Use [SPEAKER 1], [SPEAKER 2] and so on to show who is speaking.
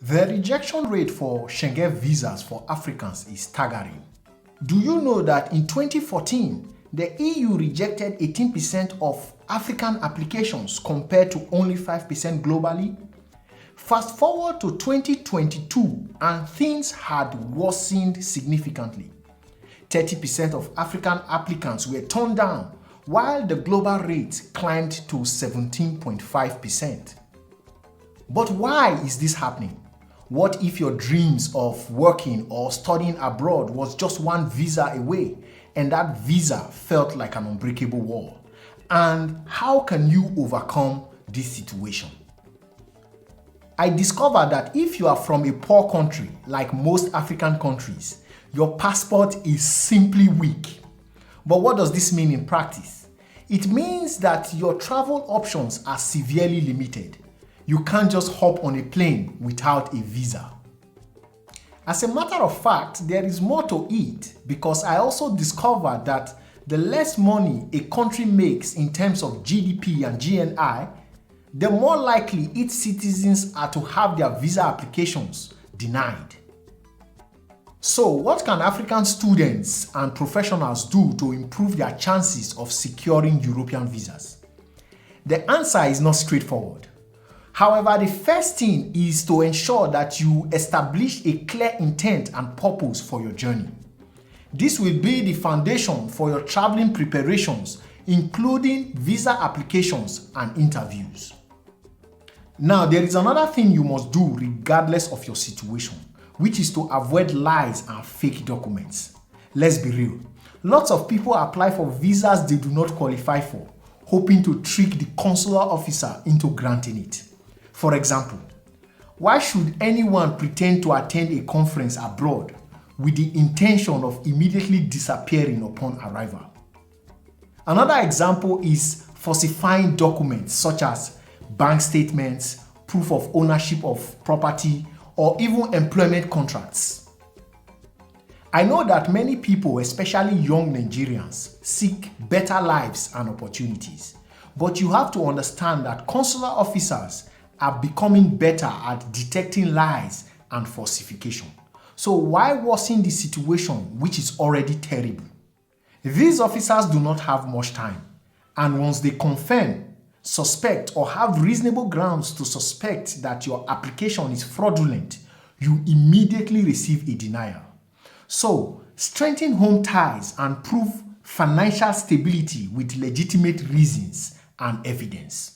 [SPEAKER 1] The rejection rate for Schengen visas for Africans is staggering. Do you know that in 2014, the EU rejected 18% of African applications compared to only 5% globally? Fast forward to 2022 and things had worsened significantly. 30% of African applicants were turned down, while the global rate climbed to 17.5%. But why is this happening? What if your dreams of working or studying abroad was just one visa away and that visa felt like an unbreakable wall? And how can you overcome this situation? I discovered that if you are from a poor country, like most African countries, your passport is simply weak. But what does this mean in practice? It means that your travel options are severely limited. You can't just hop on a plane without a visa. As a matter of fact, there is more to it because I also discovered that the less money a country makes in terms of GDP and GNI, the more likely its citizens are to have their visa applications denied. So, what can African students and professionals do to improve their chances of securing European visas? The answer is not straightforward. However, the first thing is to ensure that you establish a clear intent and purpose for your journey. This will be the foundation for your traveling preparations, including visa applications and interviews. Now, there is another thing you must do regardless of your situation, which is to avoid lies and fake documents. Let's be real. Lots of people apply for visas they do not qualify for, hoping to trick the consular officer into granting it. For example, why should anyone pretend to attend a conference abroad with the intention of immediately disappearing upon arrival? Another example is falsifying documents such as bank statements, proof of ownership of property, or even employment contracts. I know that many people, especially young Nigerians, seek better lives and opportunities, but you have to understand that consular officers are becoming better at detecting lies and falsification. So why worsen the situation which is already terrible? These officers do not have much time, and once they confirm, suspect, or have reasonable grounds to suspect that your application is fraudulent, you immediately receive a denial. So, strengthen home ties and prove financial stability with legitimate reasons and evidence.